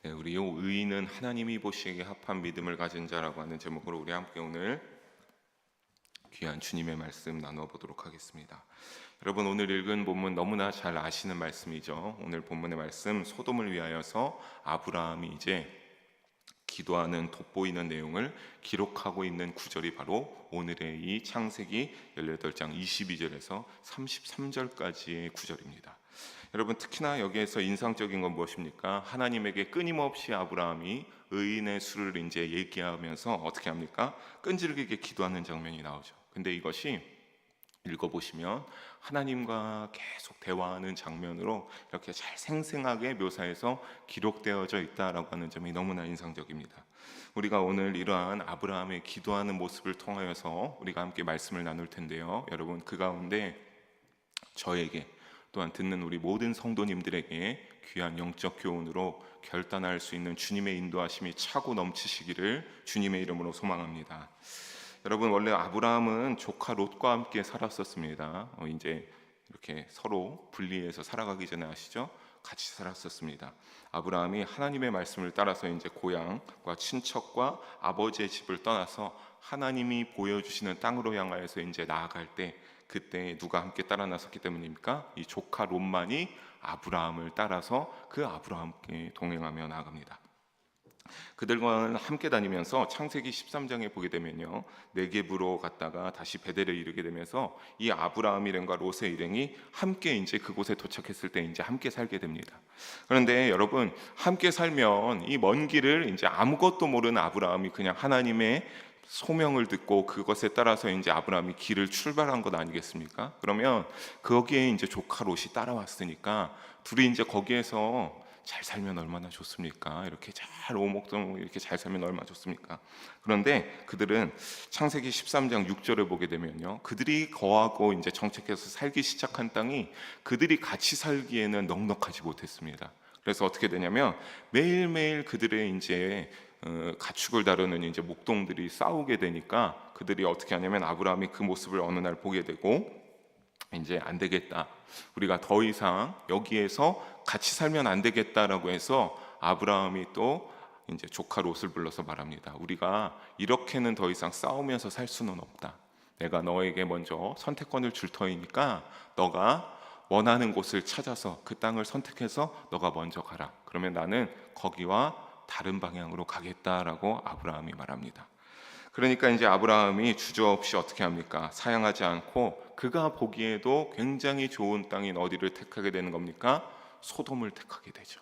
네, 우리 의인은 하나님이 보시기에 합한 믿음을 가진 자라고 하는 제목으로 우리 함께 오늘 귀한 주님의 말씀 나누어 보도록 하겠습니다. 여러분, 오늘 읽은 본문 너무나 잘 아시는 말씀이죠. 오늘 본문의 말씀, 소돔을 위하여서 아브라함이 이제 기도하는 돋보이는 내용을 기록하고 있는 구절이 바로 오늘의 이 창세기 18장 22절에서 33절까지의 구절입니다. 여러분, 특히나 여기에서 인상적인 건 무엇입니까? 하나님에게 끊임없이 아브라함이 의인의 수를 이제 얘기하면서 어떻게 합니까? 끈질기게 기도하는 장면이 나오죠. 근데 이것이 읽어보시면 하나님과 계속 대화하는 장면으로 이렇게 잘 생생하게 묘사해서 기록되어져 있다라고 하는 점이 너무나 인상적입니다. 우리가 오늘 이러한 아브라함의 기도하는 모습을 통하여서 우리가 함께 말씀을 나눌 텐데요. 여러분, 그 가운데 저에게 또한 듣는 우리 모든 성도님들에게 귀한 영적 교훈으로 결단할 수 있는 주님의 인도하심이 차고 넘치시기를 주님의 이름으로 소망합니다. 여러분, 원래 아브라함은 조카 롯과 함께 살았었습니다. 이제 이렇게 서로 분리해서 살아가기 전에 아시죠? 같이 살았었습니다. 아브라함이 하나님의 말씀을 따라서 이제 고향과 친척과 아버지의 집을 떠나서 하나님이 보여주시는 땅으로 향하여서 이제 나아갈 때, 그때 누가 함께 따라 나섰기 때문입니까? 이 조카 롯만이 아브라함을 따라서 그 아브라함께 동행하며 나아갑니다. 그들과 함께 다니면서 창세기 13장에 보게 되면요, 네겝으로 갔다가 다시 베델에 이르게 되면서 이 아브라함 일행과 롯의 일행이 함께 이제 그곳에 도착했을 때 이제 함께 살게 됩니다. 그런데 여러분, 함께 살면 이 먼 길을 이제 아무것도 모르는 아브라함이 그냥 하나님의 소명을 듣고 그것에 따라서 이제 아브라함이 길을 출발한 것 아니겠습니까? 그러면 거기에 이제 조카 롯이 따라왔으니까 둘이 이제 거기에서 잘 살면 얼마나 좋습니까? 이렇게 잘 오목도목 이렇게 잘 살면 얼마나 좋습니까? 그런데 그들은 창세기 13장 6절을 보게 되면요, 그들이 거하고 이제 정착해서 살기 시작한 땅이 그들이 같이 살기에는 넉넉하지 못했습니다. 그래서 어떻게 되냐면 매일매일 그들의 이제 가축을 다루는 이제 목동들이 싸우게 되니까 그들이 어떻게 하냐면 아브라함이 그 모습을 어느 날 보게 되고 이제 안 되겠다, 우리가 더 이상 여기에서 같이 살면 안 되겠다라고 해서 아브라함이 또 이제 조카 롯을 불러서 말합니다. 우리가 이렇게는 더 이상 싸우면서 살 수는 없다. 내가 너에게 먼저 선택권을 줄 터이니까 너가 원하는 곳을 찾아서 그 땅을 선택해서 너가 먼저 가라. 그러면 나는 거기와 다른 방향으로 가겠다라고 아브라함이 말합니다. 그러니까 이제 아브라함이 주저없이 어떻게 합니까? 사양하지 않고 그가 보기에도 굉장히 좋은 땅인 어디를 택하게 되는 겁니까? 소돔을 택하게 되죠.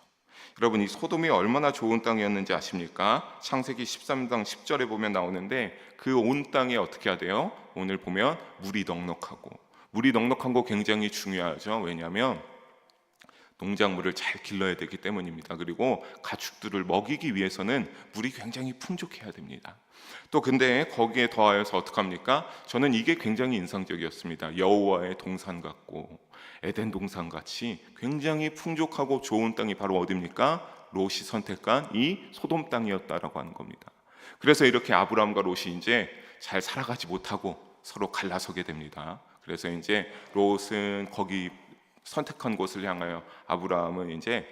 여러분, 이 소돔이 얼마나 좋은 땅이었는지 아십니까? 창세기 13장 10절에 보면 나오는데 그 온 땅에 어떻게 하대요? 오늘 보면 물이 넉넉한 거 굉장히 중요하죠. 왜냐하면 농작물을 잘 길러야 되기 때문입니다. 그리고 가축들을 먹이기 위해서는 물이 굉장히 풍족해야 됩니다. 또 근데 거기에 더하여서 어떡합니까? 저는 이게 굉장히 인상적이었습니다. 여호와의 동산 같고 에덴 동산 같이 굉장히 풍족하고 좋은 땅이 바로 어디입니까? 롯이 선택한 이 소돔 땅이었다라고 하는 겁니다. 그래서 이렇게 아브라함과 롯이 이제 잘 살아가지 못하고 서로 갈라서게 됩니다. 그래서 이제 롯은 거기 선택한 곳을 향하여, 아브라함은 이제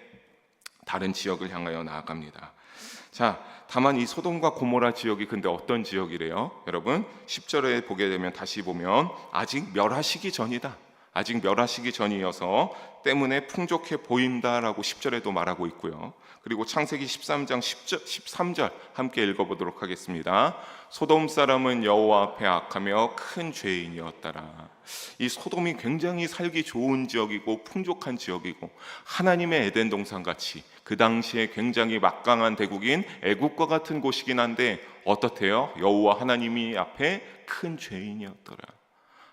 다른 지역을 향하여 나아갑니다. 자, 다만 이 소돔과 고모라 지역이 근데 어떤 지역이래요? 여러분, 10절에 보게 되면 다시 보면 아직 멸하시기 전이다. 아직 멸하시기 전이어서 때문에 풍족해 보인다라고 10절에도 말하고 있고요. 그리고 창세기 13장 13절 함께 읽어보도록 하겠습니다. 소돔 사람은 여호와 앞에 악하며 큰 죄인이었더라. 이 소돔이 굉장히 살기 좋은 지역이고 풍족한 지역이고 하나님의 에덴 동산같이 그 당시에 굉장히 막강한 대국인 애국과 같은 곳이긴 한데 어떻대요? 여호와 하나님이 앞에 큰 죄인이었더라.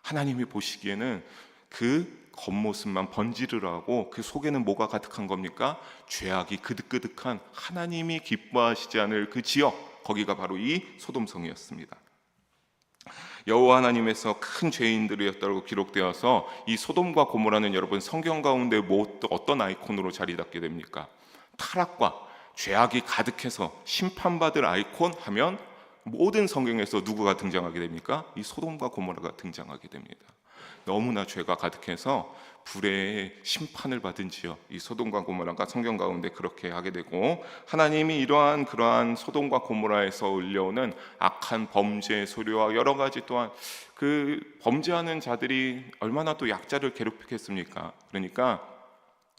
하나님이 보시기에는 그 겉모습만 번지르르하고 그 속에는 뭐가 가득한 겁니까? 죄악이 그득그득한, 하나님이 기뻐하시지 않을 그 지역, 거기가 바로 이 소돔성이었습니다. 여호와 하나님에서 큰 죄인들이었다고 기록되어서 이 소돔과 고모라는 여러분 성경 가운데 어떤 아이콘으로 자리 잡게 됩니까? 타락과 죄악이 가득해서 심판받을 아이콘 하면 모든 성경에서 누구가 등장하게 됩니까? 이 소돔과 고모라가 등장하게 됩니다. 너무나 죄가 가득해서 불의 심판을 받은지요. 이 소돔과 고모라가 성경 가운데 그렇게 하게 되고, 하나님이 그러한 소돔과 고모라에서 울려오는 악한 범죄 소리와 여러 가지, 또한 그 범죄하는 자들이 얼마나 또 약자를 괴롭히겠습니까? 그러니까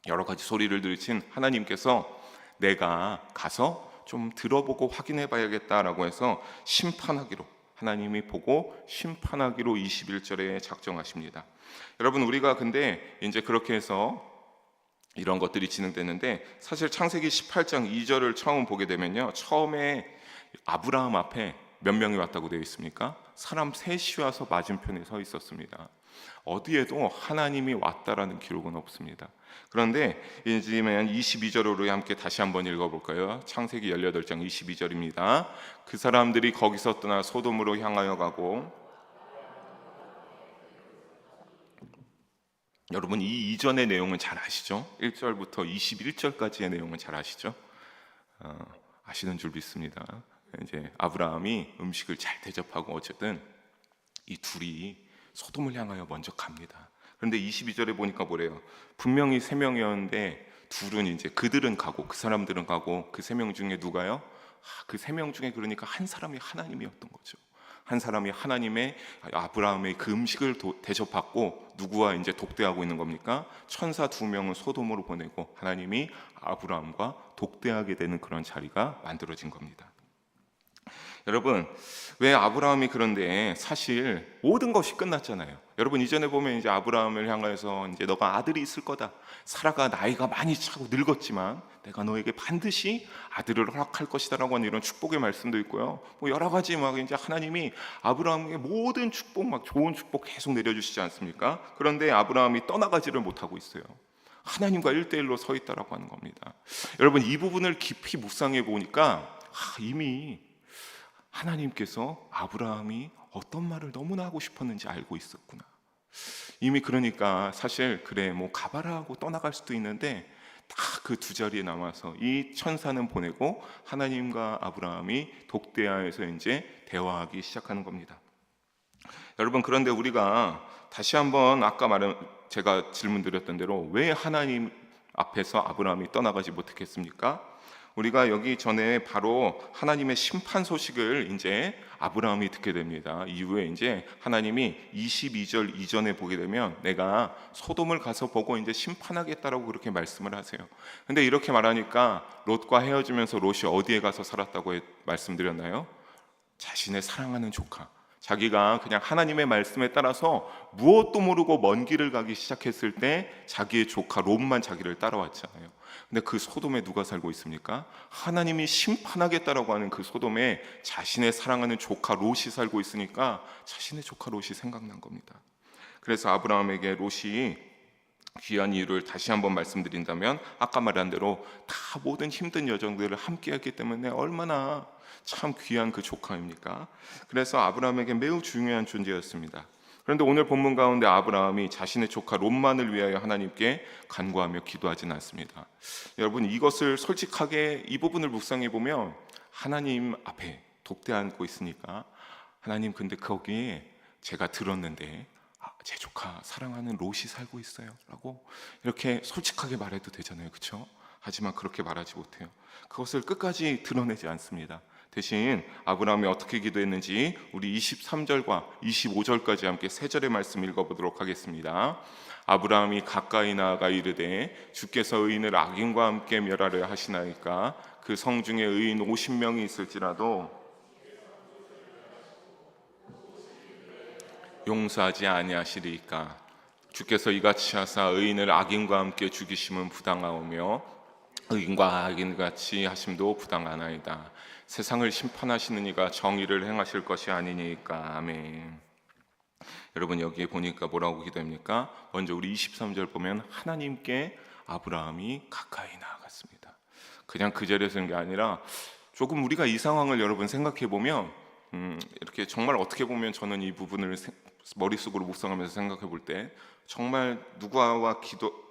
여러 가지 소리를 들으신 하나님께서 내가 가서 좀 들어보고 확인해 봐야겠다라고 해서 심판하기로, 하나님이 보고 심판하기로 21절에 작정하십니다. 여러분, 우리가 근데 이제 그렇게 해서 이런 것들이 진행되는데, 사실 창세기 18장 2절을 처음 보게 되면요, 처음에 아브라함 앞에 몇 명이 왔다고 되어 있습니까? 사람 셋이 와서 맞은편에 서 있었습니다. 어디에도 하나님이 왔다라는 기록은 없습니다. 그런데 이제 22절로 함께 다시 한번 읽어볼까요? 창세기 18장 22절입니다. 그 사람들이 거기서 떠나 소돔으로 향하여 가고, 여러분 이 이전의 내용은 잘 아시죠? 1절부터 21절까지의 내용은 잘 아시죠? 아시는 줄 믿습니다. 이제 아브라함이 음식을 잘 대접하고 어쨌든 이 둘이 소돔을 향하여 먼저 갑니다. 그런데 22절에 보니까 뭐래요? 분명히 세 명이었는데 둘은 이제 그들은 가고 그 사람들은 가고, 그 세 명 중에 누가요? 그 세 명 중에 그러니까 한 사람이 하나님이었던 거죠. 한 사람이 하나님의 아브라함의 그 음식을 대접받고 누구와 이제 독대하고 있는 겁니까? 천사 두 명은 소돔으로 보내고 하나님이 아브라함과 독대하게 되는 그런 자리가 만들어진 겁니다. 여러분, 왜 아브라함이, 그런데 사실 모든 것이 끝났잖아요. 여러분 이전에 보면 이제 아브라함을 향해서 이제 너가 아들이 있을 거다, 사라가 나이가 많이 차고 늙었지만 내가 너에게 반드시 아들을 허락할 것이다라고 하는 이런 축복의 말씀도 있고요. 뭐 여러 가지 막 이제 하나님이 아브라함에게 모든 축복, 막 좋은 축복 계속 내려주시지 않습니까? 그런데 아브라함이 떠나가지를 못하고 있어요. 하나님과 1대1로 서 있다라고 하는 겁니다. 여러분, 이 부분을 깊이 묵상해 보니까 이미 하나님께서 아브라함이 어떤 말을 너무나 하고 싶었는지 알고 있었구나. 이미 그러니까 사실 그래 뭐 가봐라 하고 떠나갈 수도 있는데 딱 그 두 자리에 남아서 이 천사는 보내고 하나님과 아브라함이 독대하에서 이제 대화하기 시작하는 겁니다. 여러분, 그런데 우리가 다시 한번 제가 질문 드렸던 대로 왜 하나님 앞에서 아브라함이 떠나가지 못했겠습니까? 우리가 여기 전에 바로 하나님의 심판 소식을 이제 아브라함이 듣게 됩니다. 이후에 이제 하나님이 22절 이전에 보게 되면 내가 소돔을 가서 보고 이제 심판하겠다라고 그렇게 말씀을 하세요. 근데 이렇게 말하니까 롯과 헤어지면서 롯이 어디에 가서 살았다고 말씀드렸나요? 자신의 사랑하는 조카, 자기가 그냥 하나님의 말씀에 따라서 무엇도 모르고 먼 길을 가기 시작했을 때 자기의 조카 롯만 자기를 따라왔잖아요. 근데 그 소돔에 누가 살고 있습니까? 하나님이 심판하겠다라고 하는 그 소돔에 자신의 사랑하는 조카 롯이 살고 있으니까 자신의 조카 롯이 생각난 겁니다. 그래서 아브라함에게 롯이 귀한 이유를 다시 한번 말씀드린다면, 아까 말한 대로 다 모든 힘든 여정들을 함께 했기 때문에 얼마나 참 귀한 그 조카입니까? 그래서 아브라함에게 매우 중요한 존재였습니다. 그런데 오늘 본문 가운데 아브라함이 자신의 조카 롯만을 위하여 하나님께 간구하며 기도하지는 않습니다. 여러분, 이것을 솔직하게 이 부분을 묵상해 보면 하나님 앞에 독대 안고 있으니까, 하나님 근데 거기에 제가 들었는데 제 조카 사랑하는 롯이 살고 있어요 라고 이렇게 솔직하게 말해도 되잖아요, 그렇죠? 하지만 그렇게 말하지 못해요. 그것을 끝까지 드러내지 않습니다. 대신 아브라함이 어떻게 기도했는지 우리 23절과 25절까지 함께 세 절의 말씀 읽어보도록 하겠습니다. 아브라함이 가까이 나아가 이르되 주께서 의인을 악인과 함께 멸하려 하시나이까 그 성 중에 의인 50명이 있을지라도 용서하지 아니하시리이까. 주께서 이같이 하사 의인을 악인과 함께 죽이심은 부당하오며 의인과 악인같이 하심도 부당하나이다. 세상을 심판하시는 이가 정의를 행하실 것이 아니니까. 아멘. 여러분, 여기에 보니까 뭐라고 기도합니까? 먼저 우리 23절 보면 하나님께 아브라함이 가까이 나아갔습니다. 그냥 그 자리에 서는 게 아니라 조금 우리가 이 상황을 여러분 생각해 보면 이렇게 정말 어떻게 보면 저는 이 부분을 머릿속으로 묵상하면서 생각해 볼 때 정말 누구와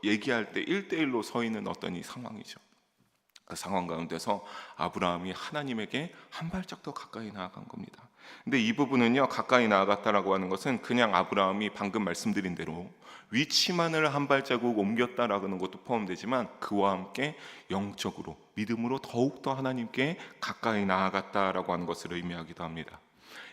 얘기할 때 1대1로 서 있는 어떤 이 상황이죠. 그 상황 가운데서 아브라함이 하나님에게 한 발짝 더 가까이 나아간 겁니다. 근데 이 부분은요, 가까이 나아갔다라고 하는 것은 그냥 아브라함이 방금 말씀드린 대로 위치만을 한 발자국 옮겼다라는 것도 포함되지만 그와 함께 영적으로 믿음으로 더욱더 하나님께 가까이 나아갔다라고 하는 것을 의미하기도 합니다.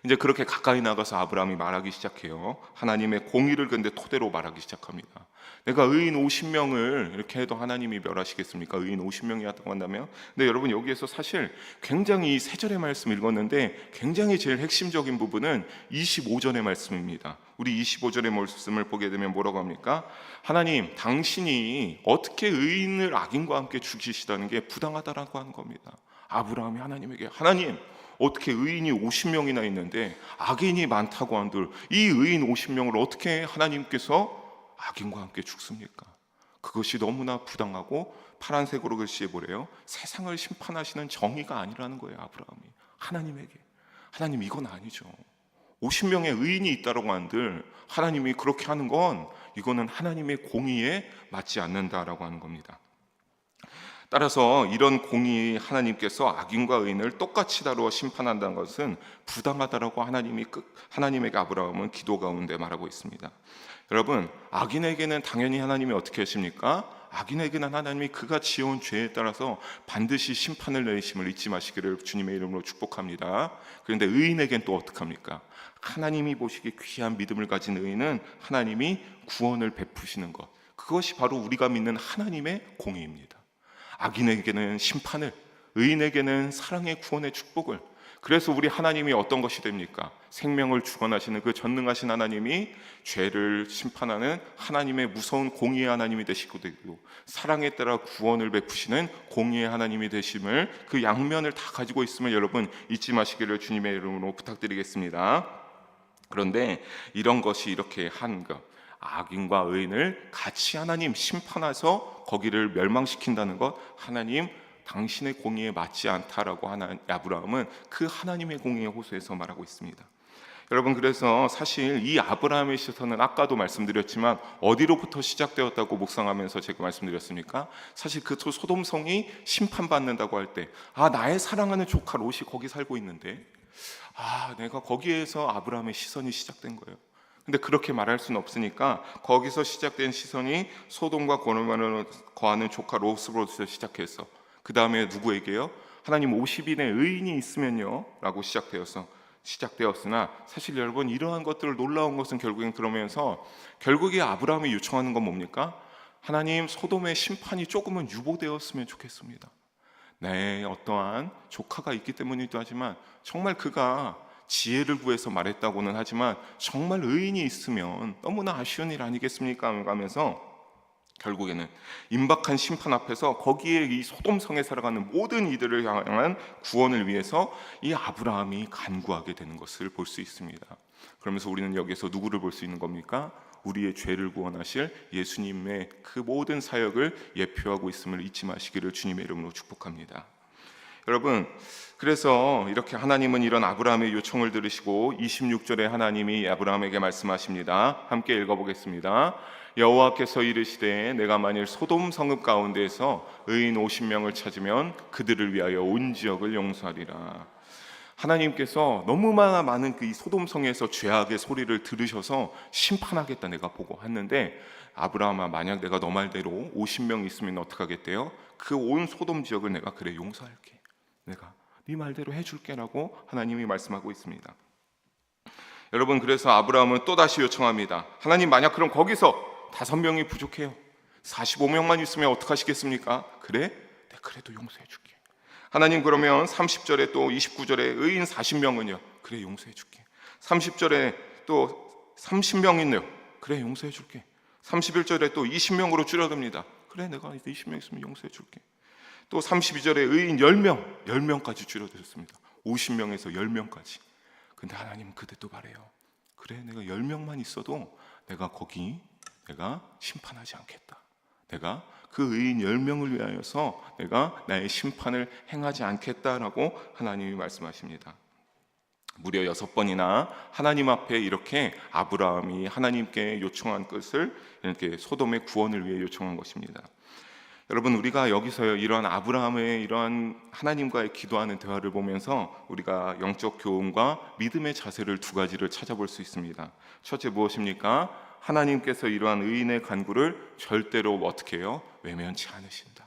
이제 그렇게 가까이 나가서 아브라함이 말하기 시작해요. 하나님의 공의를 근데 토대로 말하기 시작합니다. 내가 의인 50명을 이렇게 해도 하나님이 멸하시겠습니까? 의인 50명이었다고 한다면. 근데 여러분, 여기에서 사실 굉장히 세 절의 말씀 읽었는데 굉장히 제일 핵심적인 부분은 25절의 말씀입니다. 우리 25절의 말씀을 보게 되면 뭐라고 합니까? 하나님, 당신이 어떻게 의인을 악인과 함께 죽이시다는 게 부당하다라고 하는 겁니다. 아브라함이 하나님에게, 하나님, 어떻게 의인이 50명이나 있는데 악인이 많다고 한들 이 의인 50명을 어떻게 하나님께서 악인과 함께 죽습니까? 그것이 너무나 부당하고 파란색으로 글씨에 뭐래요? 세상을 심판하시는 정의가 아니라는 거예요. 아브라함이 하나님에게, 하나님, 이건 아니죠. 50명의 의인이 있다라고 한들 하나님이 그렇게 하는 건 이거는 하나님의 공의에 맞지 않는다라고 하는 겁니다. 따라서 이런 공의, 하나님께서 악인과 의인을 똑같이 다루어 심판한다는 것은 부당하다라고 하나님에게 아브라함은 기도 가운데 말하고 있습니다. 여러분, 악인에게는 당연히 하나님이 어떻게 하십니까? 악인에게는 하나님이 그가 지어온 죄에 따라서 반드시 심판을 내리심을 잊지 마시기를 주님의 이름으로 축복합니다. 그런데 의인에겐 또 어떡합니까? 하나님이 보시기에 귀한 믿음을 가진 의인은 하나님이 구원을 베푸시는 것, 그것이 바로 우리가 믿는 하나님의 공의입니다. 악인에게는 심판을, 의인에게는 사랑의 구원의 축복을. 그래서 우리 하나님이 어떤 것이 됩니까? 생명을 주관하시는 그 전능하신 하나님이 죄를 심판하는 하나님의 무서운 공의의 하나님이 되시고 되고, 사랑에 따라 구원을 베푸시는 공의의 하나님이 되심을, 그 양면을 다 가지고 있으면 여러분 잊지 마시기를 주님의 이름으로 부탁드리겠습니다. 그런데 이런 것이 이렇게 한 것, 악인과 의인을 같이 하나님 심판해서 거기를 멸망시킨다는 것, 하나님 당신의 공의에 맞지 않다라고 아브라함은 그 하나님의 공의에 호소해서 말하고 있습니다. 여러분, 그래서 사실 이 아브라함의 시선은 아까도 말씀드렸지만 어디로부터 시작되었다고 묵상하면서 제가 말씀드렸습니까? 사실 그 소돔성이 심판받는다고 할 때, 나의 사랑하는 조카 롯이 거기 살고 있는데, 내가 거기에서 아브라함의 시선이 시작된 거예요. 근데 그렇게 말할 수는 없으니까 거기서 시작된 시선이 소돔과 고모라를 거하는 조카 롯으로부터 시작해서 그 다음에 누구에게요? 하나님 50인의 의인이 있으면요 라고 시작되었으나 사실 여러분, 이러한 것들을 놀라운 것은 결국엔 그러면서 결국에 아브라함이 요청하는 건 뭡니까? 하나님, 소돔의 심판이 조금은 유보되었으면 좋겠습니다. 내 어떠한 조카가 있기 때문이기도 하지만 정말 그가 지혜를 구해서 말했다고는 하지만 정말 의인이 있으면 너무나 아쉬운 일 아니겠습니까? 하면서 결국에는 임박한 심판 앞에서 거기에 이 소돔성에 살아가는 모든 이들을 향한 구원을 위해서 이 아브라함이 간구하게 되는 것을 볼 수 있습니다. 그러면서 우리는 여기에서 누구를 볼 수 있는 겁니까? 우리의 죄를 구원하실 예수님의 그 모든 사역을 예표하고 있음을 잊지 마시기를 주님의 이름으로 축복합니다. 여러분, 그래서 이렇게 하나님은 이런 아브라함의 요청을 들으시고 26절에 하나님이 아브라함에게 말씀하십니다. 함께 읽어보겠습니다. 여호와께서 이르시되 내가 만일 소돔 성읍 가운데에서 의인 50명을 찾으면 그들을 위하여 온 지역을 용서하리라. 하나님께서 너무나 많은 그 이 소돔 성에서 죄악의 소리를 들으셔서 심판하겠다 내가 보고 했는데, 아브라함아, 만약 내가 너 말대로 50명 있으면 어떡하겠대요? 그 온 소돔 지역을 내가 그래 용서할게, 내가 네 말대로 해줄게라고 하나님이 말씀하고 있습니다. 여러분, 그래서 아브라함은 또다시 요청합니다. 하나님, 만약 그럼 거기서 5명이 부족해요. 45명만 있으면 어떡하시겠습니까? 그래? 내가 그래도 용서해줄게. 하나님, 그러면 30절에 또 29절에 의인 40명은요? 그래, 용서해줄게. 30절에 또 30명 있네요. 그래, 용서해줄게. 31절에 또 20명으로 줄어듭니다. 그래, 내가 20명 있으면 용서해줄게. 또 32절에 의인 10명까지 줄여드렸습니다. 50명에서 10명까지. 근데 하나님은 그때도 말해요. 그래, 내가 10명만 있어도 내가 심판하지 않겠다. 내가 그 의인 10명을 위하여서 내가 나의 심판을 행하지 않겠다라고 하나님이 말씀하십니다. 무려 6번이나 하나님 앞에 이렇게 아브라함이 하나님께 요청한 것을 이렇게 소돔의 구원을 위해 요청한 것입니다. 여러분, 우리가 여기서요 이러한 아브라함의 이러한 하나님과의 기도하는 대화를 보면서 우리가 영적 교훈과 믿음의 자세를 두 가지를 찾아볼 수 있습니다. 첫째 무엇입니까? 하나님께서 이러한 의인의 간구를 절대로 어떻게 해요? 외면치 않으신다.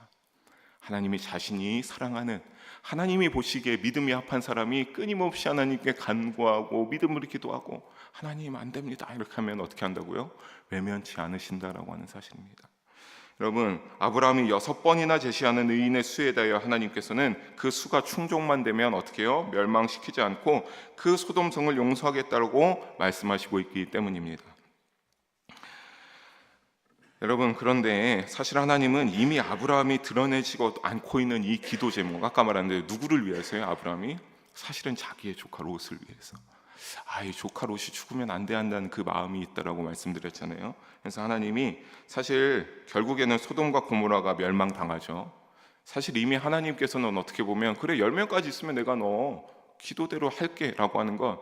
하나님이 자신이 사랑하는, 하나님이 보시기에 믿음이 합한 사람이 끊임없이 하나님께 간구하고 믿음으로 기도하고 하나님 안 됩니다 이렇게 하면 어떻게 한다고요? 외면치 않으신다라고 하는 사실입니다. 여러분, 아브라함이 6번이나 제시하는 의인의 수에 대하여 하나님께서는 그 수가 충족만 되면 어떻게 해요? 멸망시키지 않고 그 소돔성을 용서하겠다고 말씀하시고 있기 때문입니다. 여러분, 그런데 사실 하나님은 이미 아브라함이 드러내지고 않고 있는 이 기도 제목, 아까 말한 누구를 위해서요? 아브라함이 사실은 자기의 조카 롯을 위해서. 이 조카 롯이 죽으면 안 돼 한다는 그 마음이 있다라고 말씀드렸잖아요. 그래서 하나님이 사실 결국에는 소돔과 고모라가 멸망당하죠. 사실 이미 하나님께서는 어떻게 보면 그래 10명까지 있으면 내가 너 기도대로 할게 라고 하는 건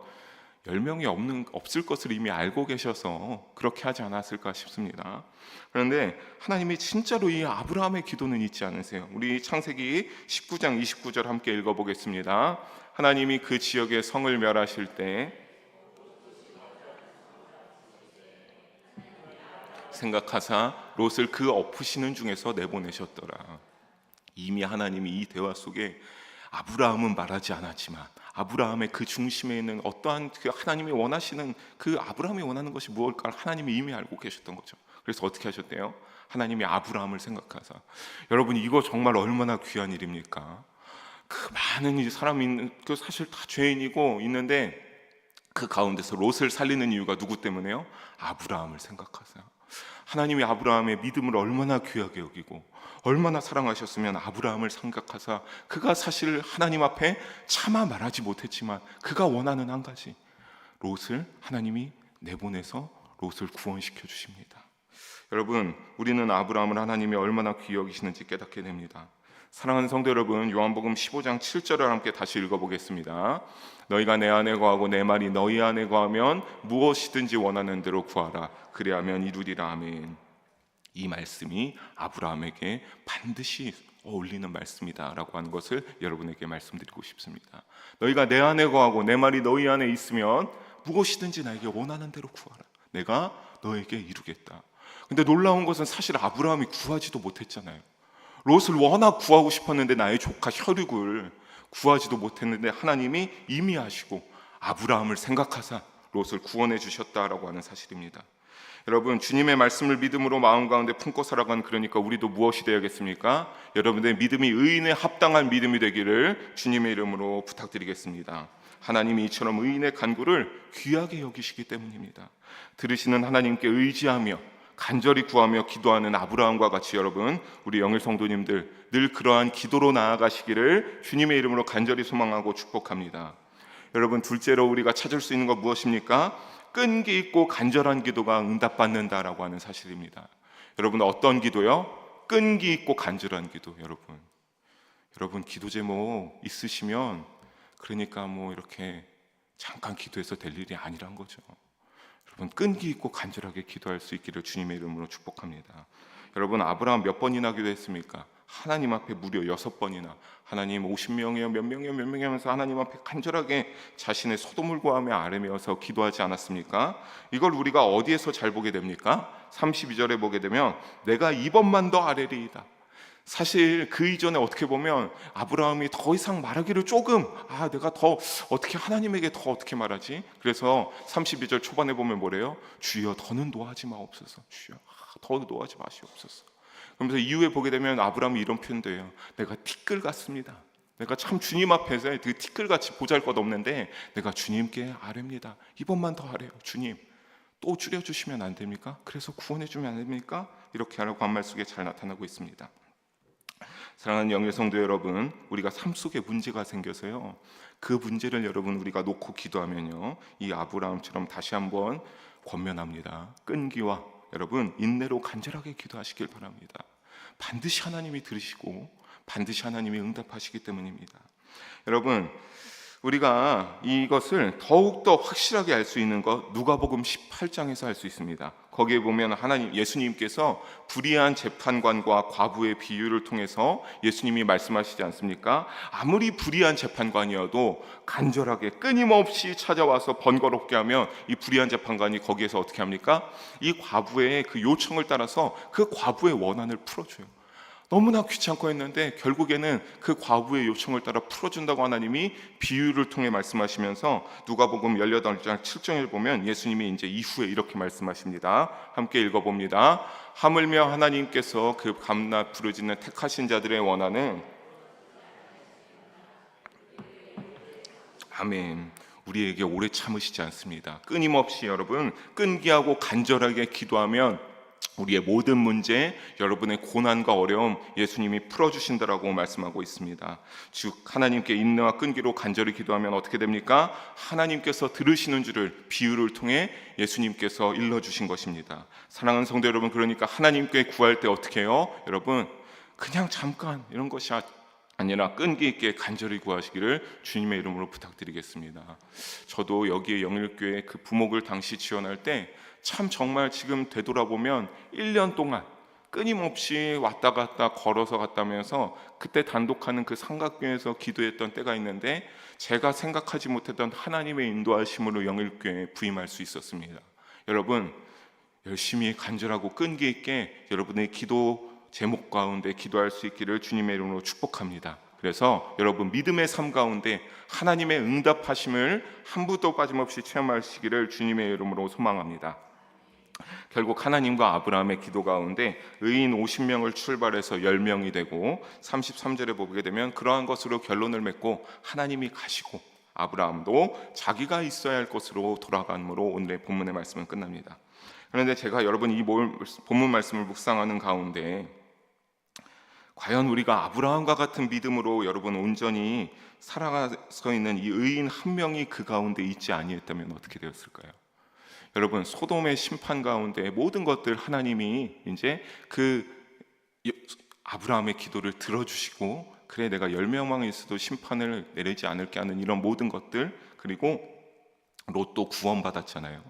10명이 없을 것을 이미 알고 계셔서 그렇게 하지 않았을까 싶습니다. 그런데 하나님이 진짜로 이 아브라함의 기도는 잊지 않으세요. 우리 창세기 19장 29절 함께 읽어보겠습니다. 하나님이 그 지역의 성을 멸하실 때 생각하사 롯을 그 엎으시는 중에서 내보내셨더라. 이미 하나님이 이 대화 속에 아브라함은 말하지 않았지만 아브라함의 그 중심에 있는 어떠한 그 하나님이 원하시는 그 아브라함이 원하는 것이 무엇일까 하나님이 이미 알고 계셨던 거죠. 그래서 어떻게 하셨대요? 하나님이 아브라함을 생각하사. 여러분, 이거 정말 얼마나 귀한 일입니까? 그 많은 사람이 있는, 그 사실 다 죄인이고 있는데 그 가운데서 롯을 살리는 이유가 누구 때문에요? 아브라함을 생각하사. 하나님이 아브라함의 믿음을 얼마나 귀하게 여기고 얼마나 사랑하셨으면 아브라함을 생각하사 그가 사실 하나님 앞에 차마 말하지 못했지만 그가 원하는 한 가지, 롯을 하나님이 내보내서 롯을 구원시켜 주십니다. 여러분, 우리는 아브라함을 하나님이 얼마나 귀히 여기시는지 깨닫게 됩니다. 사랑하는 성도 여러분, 요한복음 15장 7절을 함께 다시 읽어보겠습니다. 너희가 내 안에 거하고 내 말이 너희 안에 거하면 무엇이든지 원하는 대로 구하라. 그리하면 이루리라. 아멘. 이 말씀이 아브라함에게 반드시 어울리는 말씀이다 라고 하는 것을 여러분에게 말씀드리고 싶습니다. 너희가 내 안에 거하고 내 말이 너희 안에 있으면 무엇이든지 나에게 원하는 대로 구하라. 내가 너에게 이루겠다. 근데 놀라운 것은 사실 아브라함이 구하지도 못했잖아요. 롯을 워낙 구하고 싶었는데 나의 조카 혈육을 구하지도 못했는데 하나님이 이미 하시고 아브라함을 생각하사 롯을 구원해 주셨다라고 하는 사실입니다. 여러분, 주님의 말씀을 믿음으로 마음 가운데 품고 살아가는, 그러니까 우리도 무엇이 되어야겠습니까? 여러분들의 믿음이 의인에 합당한 믿음이 되기를 주님의 이름으로 부탁드리겠습니다. 하나님이 이처럼 의인의 간구를 귀하게 여기시기 때문입니다. 들으시는 하나님께 의지하며 간절히 구하며 기도하는 아브라함과 같이 여러분, 우리 영일 성도님들 늘 그러한 기도로 나아가시기를 주님의 이름으로 간절히 소망하고 축복합니다. 여러분, 둘째로 우리가 찾을 수 있는 것 무엇입니까? 끈기 있고 간절한 기도가 응답받는다라고 하는 사실입니다. 여러분, 어떤 기도요? 끈기 있고 간절한 기도. 여러분 기도 제목 있으시면 그러니까 이렇게 잠깐 기도해서 될 일이 아니란 거죠. 여러분, 끈기 있고 간절하게 기도할 수 있기를 주님의 이름으로 축복합니다. 여러분, 아브라함 몇 번이나 기도했습니까? 하나님 앞에 무려 6번이나 하나님 50명이요 몇 명이요 몇 명이 하면서 하나님 앞에 간절하게 자신의 소돔을 구하며 아뢰면서 기도하지 않았습니까? 이걸 우리가 어디에서 잘 보게 됩니까? 32절에 보게 되면 내가 이번만 더 아뢰리이다. 사실 그 이전에 어떻게 보면 아브라함이 더 이상 말하기를 조금 내가 더 어떻게 하나님에게 더 어떻게 말하지? 그래서 32절 초반에 보면 뭐래요? 주여 더는 노하지 마옵소서. 주여 더 노하지 마시옵소서. 그러면서 이후에 보게 되면 아브라함이 이런 표현도 해요. 내가 티끌 같습니다. 내가 참 주님 앞에서 그 티끌같이 보잘것없는데 내가 주님께 아뢰입니다. 이번만 더 아뢰요. 주님 또 줄여주시면 안 됩니까? 그래서 구원해주면 안 됩니까? 이렇게 하라고 한 말 속에 잘 나타나고 있습니다. 사랑하는 영의 성도 여러분, 우리가 삶 속에 문제가 생겨서요, 그 문제를 여러분 우리가 놓고 기도하면요, 이 아브라함처럼 다시 한번 권면합니다. 끈기와 여러분 인내로 간절하게 기도하시길 바랍니다. 반드시 하나님이 들으시고 반드시 하나님이 응답하시기 때문입니다. 여러분, 우리가 이것을 더욱더 확실하게 알 수 있는 것 누가복음 18장에서 알 수 있습니다. 거기에 보면 예수님께서 불의한 재판관과 과부의 비유를 통해서 예수님이 말씀하시지 않습니까? 아무리 불의한 재판관이어도 간절하게 끊임없이 찾아와서 번거롭게 하면 이 불의한 재판관이 거기에서 어떻게 합니까? 이 과부의 그 요청을 따라서 그 과부의 원한을 풀어줘요. 너무나 귀찮고 했는데 결국에는 그 과부의 요청을 따라 풀어준다고 하나님이 비유를 통해 말씀하시면서 누가복음 18장 7절을 보면 예수님이 이제 이후에 이렇게 말씀하십니다. 함께 읽어봅니다. 하물며 하나님께서 그 밤낮 부르짖는 택하신 자들의 원하는 아멘. 우리에게 오래 참으시지 않습니다. 끊임없이 여러분 끈기하고 간절하게 기도하면 우리의 모든 문제, 여러분의 고난과 어려움 예수님이 풀어주신다라고 말씀하고 있습니다. 즉 하나님께 인내와 끈기로 간절히 기도하면 어떻게 됩니까? 하나님께서 들으시는 줄을 비유를 통해 예수님께서 일러주신 것입니다. 사랑하는 성도 여러분, 그러니까 하나님께 구할 때 어떻게 해요? 여러분 그냥 잠깐 이런 것이 아니라 끈기 있게 간절히 구하시기를 주님의 이름으로 부탁드리겠습니다. 저도 여기에 영일교회 그 부목을 당시 지원할 때 참 정말 지금 되돌아보면 1년 동안 끊임없이 왔다 갔다 걸어서 갔다면서 그때 단독하는 그 삼각교회에서 기도했던 때가 있는데 제가 생각하지 못했던 하나님의 인도하심으로 영일교회에 부임할 수 있었습니다. 여러분 열심히 간절하고 끈기 있게 여러분의 기도 제목 가운데 기도할 수 있기를 주님의 이름으로 축복합니다. 그래서 여러분 믿음의 삶 가운데 하나님의 응답하심을 한 분도 빠짐없이 체험하시기를 주님의 이름으로 소망합니다. 결국 하나님과 아브라함의 기도 가운데 의인 50명을 출발해서 10명이 되고 33절에 보게 되면 그러한 것으로 결론을 맺고 하나님이 가시고 아브라함도 자기가 있어야 할 곳으로 돌아감으로 오늘의 본문의 말씀은 끝납니다. 그런데 제가 여러분 이 본문 말씀을 묵상하는 가운데 과연 우리가 아브라함과 같은 믿음으로 여러분 온전히 살아가서 있는 이 의인 한 명이 그 가운데 있지 아니했다면 어떻게 되었을까요? 여러분 소돔의 심판 가운데 모든 것들 하나님이 이제 그 아브라함의 기도를 들어주시고 그래 내가 10명만 있어도 심판을 내리지 않을게 하는 이런 모든 것들, 그리고 롯도 구원받았잖아요.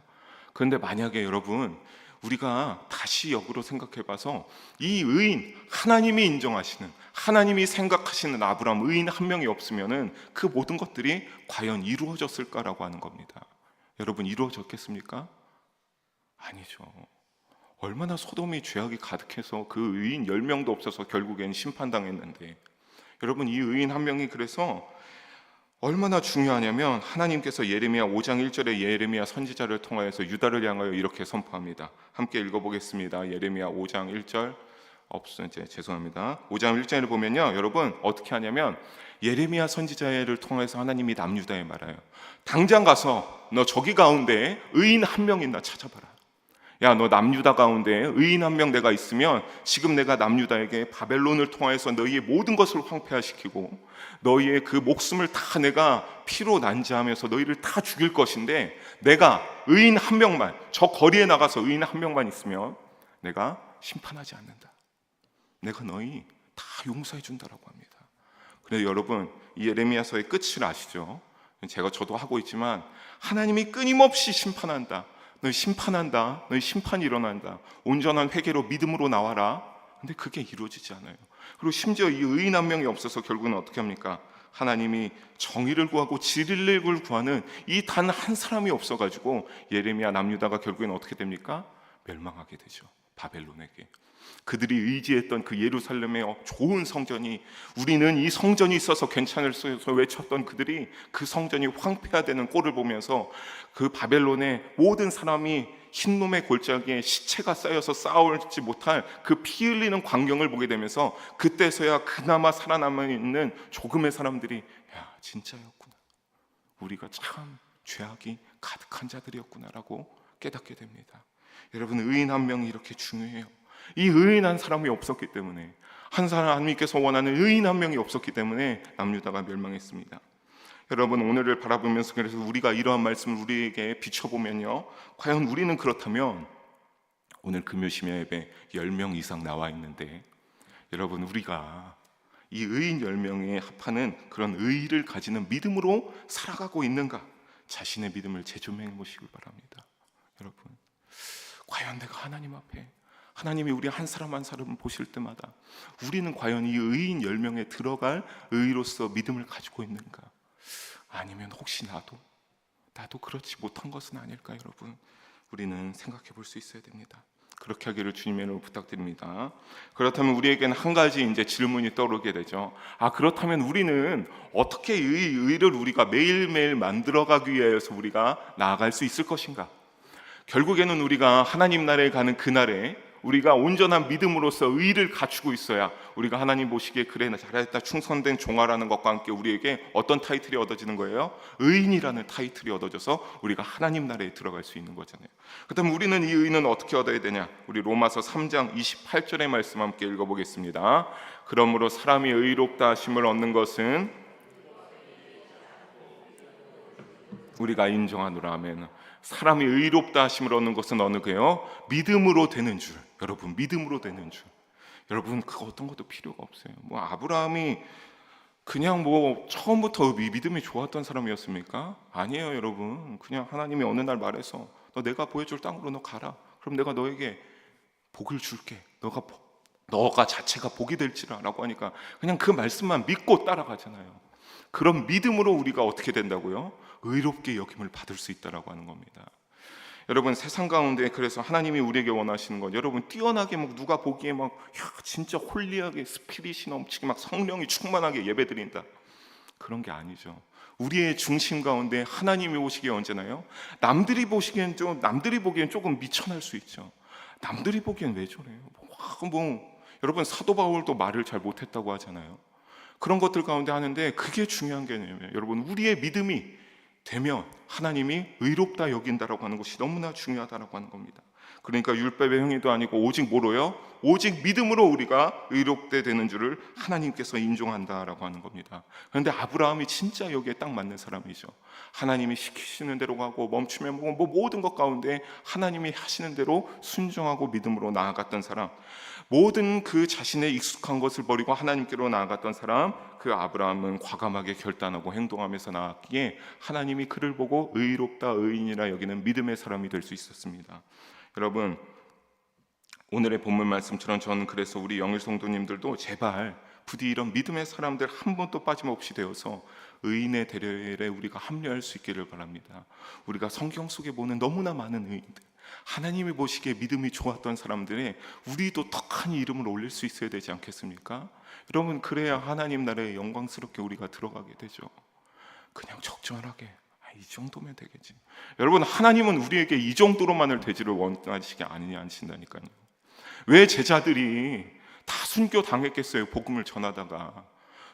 그런데 만약에 여러분 우리가 다시 역으로 생각해봐서 이 의인 하나님이 인정하시는 하나님이 생각하시는 아브라함 의인 한 명이 없으면은 그 모든 것들이 과연 이루어졌을까라고 하는 겁니다. 여러분 이루어졌겠습니까? 아니죠. 얼마나 소돔이 죄악이 가득해서 그 의인 10명도 없어서 결국엔 심판당했는데 여러분 이 의인 한 명이 그래서 얼마나 중요하냐면 하나님께서 예레미야 5장 1절에 예레미야 선지자를 통하여서 유다를 향하여 이렇게 선포합니다. 함께 읽어보겠습니다. 예레미야 5장 1절 죄송합니다. 5장 1절을 보면요 여러분 어떻게 하냐면 예레미야 선지자를 통해서 하나님이 남유다에 말해요. 당장 가서 너 저기 가운데 의인 한 명 있나 찾아봐라. 야, 너 남유다 가운데 의인 한 명 내가 있으면 지금 내가 남유다에게 바벨론을 통해서 너희의 모든 것을 황폐화시키고 너희의 그 목숨을 다 내가 피로 난자하면서 너희를 다 죽일 것인데 내가 의인 한 명만 저 거리에 나가서 의인 한 명만 있으면 내가 심판하지 않는다. 내가 너희 다 용서해 준다라고 합니다. 그래서 여러분 이 예레미야서의 끝을 아시죠? 저도 하고 있지만 하나님이 끊임없이 심판한다. 너희 심판한다. 너희 심판이 일어난다. 온전한 회개로 믿음으로 나와라. 근데 그게 이루어지지 않아요. 그리고 심지어 이 의인 한 명이 없어서 결국은 어떻게 합니까? 하나님이 정의를 구하고 진리를 구하는 이 단 한 사람이 없어가지고 예레미야 남유다가 결국엔 어떻게 됩니까? 멸망하게 되죠. 바벨론에게. 그들이 의지했던 그 예루살렘의 좋은 성전이 우리는 이 성전이 있어서 괜찮을 수 있어서 외쳤던 그들이 그 성전이 황폐화되는 꼴을 보면서 그 바벨론의 모든 사람이 흰놈의 골짜기에 시체가 쌓여서 싸울지 못할 그 피 흘리는 광경을 보게 되면서 그때서야 그나마 살아남아있는 조금의 사람들이 야 진짜였구나, 우리가 참 죄악이 가득한 자들이었구나라고 깨닫게 됩니다. 여러분 의인 한 명이 이렇게 중요해요. 이 의인 한 사람이 없었기 때문에 한 사람 하나님께서 원하는 의인 한 명이 없었기 때문에 남유다가 멸망했습니다. 여러분 오늘을 바라보면서 그래서 우리가 이러한 말씀을 우리에게 비춰보면요 과연 우리는 그렇다면 오늘 금요심야 예배 10명 이상 나와 있는데 여러분 우리가 이 의인 10명에 합하는 그런 의의를 가지는 믿음으로 살아가고 있는가 자신의 믿음을 재조명해 보시길 바랍니다. 여러분 과연 내가 하나님 앞에 하나님이 우리 한 사람 한 사람을 보실 때마다 우리는 과연 이 의인 10명에 들어갈 의로서 믿음을 가지고 있는가? 아니면 혹시 나도 그렇지 못한 것은 아닐까? 여러분, 우리는 생각해 볼 수 있어야 됩니다. 그렇게 하기를 주님의 이름으로 부탁드립니다. 그렇다면 우리에게는 한 가지 이제 질문이 떠오르게 되죠. 그렇다면 우리는 어떻게 의를 우리가 매일매일 만들어가기 위해서 우리가 나아갈 수 있을 것인가? 결국에는 우리가 하나님 나라에 가는 그날에 우리가 온전한 믿음으로서 의를 갖추고 있어야 우리가 하나님 보시기에 그래 잘했다 충성된 종아라는 것과 함께 우리에게 어떤 타이틀이 얻어지는 거예요? 의인이라는 타이틀이 얻어져서 우리가 하나님 나라에 들어갈 수 있는 거잖아요. 그렇다면 우리는 이 의는 어떻게 얻어야 되냐? 우리 로마서 3장 28절의 말씀 함께 읽어보겠습니다. 그러므로 사람이 의롭다 하심을 얻는 것은 우리가 인정하노라. 아멘. 사람이 의롭다 하심을 얻는 것은 어느 게요? 믿음으로 되는 줄. 여러분, 믿음으로 되는 줄. 여러분, 그거 어떤 것도 필요가 없어요. 아브라함이 그냥 처음부터 믿음이 좋았던 사람이었습니까? 아니에요, 여러분. 그냥 하나님이 어느 날 말해서 너 내가 보여줄 땅으로 너 가라. 그럼 내가 너에게 복을 줄게. 너가 자체가 복이 될지라라고 하니까 그냥 그 말씀만 믿고 따라가잖아요. 그런 믿음으로 우리가 어떻게 된다고요? 의롭게 여김을 받을 수 있다라고 하는 겁니다. 여러분, 세상 가운데 그래서 하나님이 우리에게 원하시는 건 여러분 뛰어나게 누가 보기에 진짜 홀리하게 스피릿이 넘치게 성령이 충만하게 예배드린다, 그런 게 아니죠. 우리의 중심 가운데 하나님이 오시기에 언제나요? 남들이 보기엔 조금 미천할 수 있죠. 남들이 보기엔 왜 저래요? 여러분, 사도 바울도 말을 잘 못했다고 하잖아요. 그런 것들 가운데 하는데 그게 중요한 게 뭐냐면 여러분, 우리의 믿음이 되면 하나님이 의롭다 여긴다라고 하는 것이 너무나 중요하다라고 하는 겁니다. 그러니까 율법의 행위도 아니고 오직 뭐로요? 오직 믿음으로 우리가 의롭게 되는 줄을 하나님께서 인정한다라고 하는 겁니다. 그런데 아브라함이 진짜 여기에 딱 맞는 사람이죠. 하나님이 시키시는 대로 가고 멈추면 모든 것 가운데 하나님이 하시는 대로 순종하고 믿음으로 나아갔던 사람, 모든 그 자신의 익숙한 것을 버리고 하나님께로 나아갔던 사람, 그 아브라함은 과감하게 결단하고 행동하면서 나아갔기에 하나님이 그를 보고 의롭다 의인이라 여기는 믿음의 사람이 될 수 있었습니다. 여러분, 오늘의 본문 말씀처럼 저는 그래서 우리 영일 성도님들도 제발 부디 이런 믿음의 사람들 한 번도 빠짐없이 되어서 의인의 대열에 우리가 합류할 수 있기를 바랍니다. 우리가 성경 속에 보는 너무나 많은 의인들, 하나님이 보시기에 믿음이 좋았던 사람들의 우리도 턱하니 이름을 올릴 수 있어야 되지 않겠습니까? 여러분, 그래야 하나님 나라에 영광스럽게 우리가 들어가게 되죠. 그냥 적절하게 이 정도면 되겠지. 여러분, 하나님은 우리에게 이 정도로만을 되지를 원하시지 않으신다니까요. 왜 제자들이 다 순교 당했겠어요? 복음을 전하다가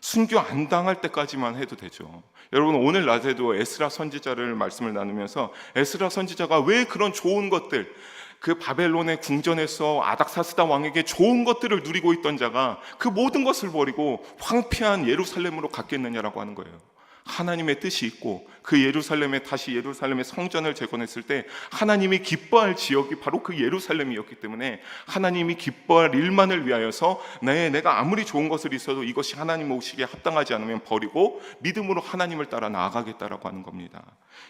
순교 안 당할 때까지만 해도 되죠. 여러분, 오늘 낮에도 에스라 선지자를 말씀을 나누면서 에스라 선지자가 왜 그런 좋은 것들, 그 바벨론의 궁전에서 아닥사스다 왕에게 좋은 것들을 누리고 있던 자가 그 모든 것을 버리고 황폐한 예루살렘으로 갔겠느냐라고 하는 거예요. 하나님의 뜻이 있고 그 다시 예루살렘의 성전을 재건했을 때 하나님이 기뻐할 지역이 바로 그 예루살렘이었기 때문에 하나님이 기뻐할 일만을 위하여서 내가 아무리 좋은 것을 있어도 이것이 하나님 오시기에 합당하지 않으면 버리고 믿음으로 하나님을 따라 나아가겠다라고 하는 겁니다.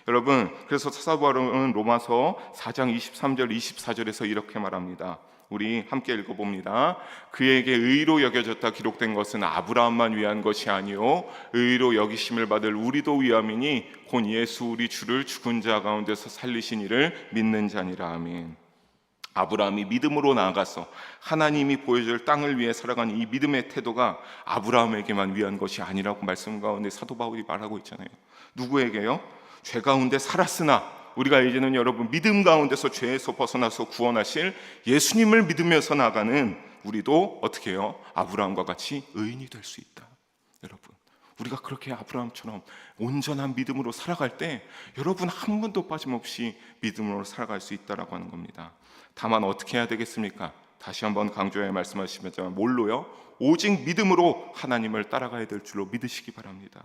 여러분, 그래서 사도 바울은 로마서 4장 23절 24절에서 이렇게 말합니다. 우리 함께 읽어봅니다. 그에게 의로 여겨졌다 기록된 것은 아브라함만 위한 것이 아니요 의로 여기심을 받을 우리도 위함이니 곧 예수 우리 주를 죽은 자 가운데서 살리신 이를 믿는 자니라. 아멘. 아브라함이 믿음으로 나아가서 하나님이 보여줄 땅을 위해 살아간 이 믿음의 태도가 아브라함에게만 위한 것이 아니라고 말씀 가운데 사도 바울이 말하고 있잖아요. 누구에게요? 죄 가운데 살았으나 우리가 이제는 여러분 믿음 가운데서 죄에서 벗어나서 구원하실 예수님을 믿으면서 나가는 우리도 어떻게 해요? 아브라함과 같이 의인이 될 수 있다. 여러분, 우리가 그렇게 아브라함처럼 온전한 믿음으로 살아갈 때 여러분 한 분도 빠짐없이 믿음으로 살아갈 수 있다라고 하는 겁니다. 다만 어떻게 해야 되겠습니까? 다시 한번 강조해 말씀하시면 뭘로요? 오직 믿음으로 하나님을 따라가야 될 줄로 믿으시기 바랍니다.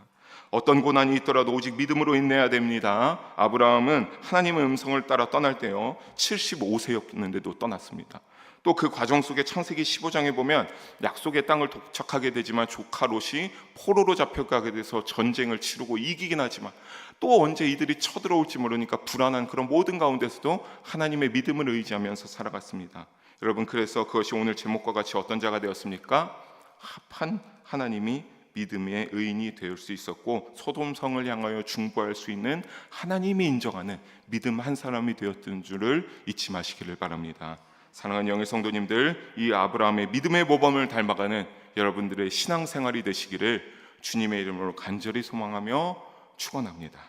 어떤 고난이 있더라도 오직 믿음으로 인내해야 됩니다. 아브라함은 하나님의 음성을 따라 떠날 때요 75세였는데도 떠났습니다. 또 그 과정 속에 창세기 15장에 보면 약속의 땅을 도착하게 되지만 조카 롯이 포로로 잡혀가게 돼서 전쟁을 치르고 이기긴 하지만 또 언제 이들이 쳐들어올지 모르니까 불안한 그런 모든 가운데서도 하나님의 믿음을 의지하면서 살아갔습니다. 여러분, 그래서 그것이 오늘 제목과 같이 어떤 자가 되었습니까? 합한 하나님이 믿음의 의인이 될 수 있었고 소돔성을 향하여 중보할 수 있는 하나님이 인정하는 믿음 한 사람이 되었던 줄을 잊지 마시기를 바랍니다. 사랑하는 영의 성도님들, 이 아브라함의 믿음의 모범을 닮아가는 여러분들의 신앙생활이 되시기를 주님의 이름으로 간절히 소망하며 축원합니다.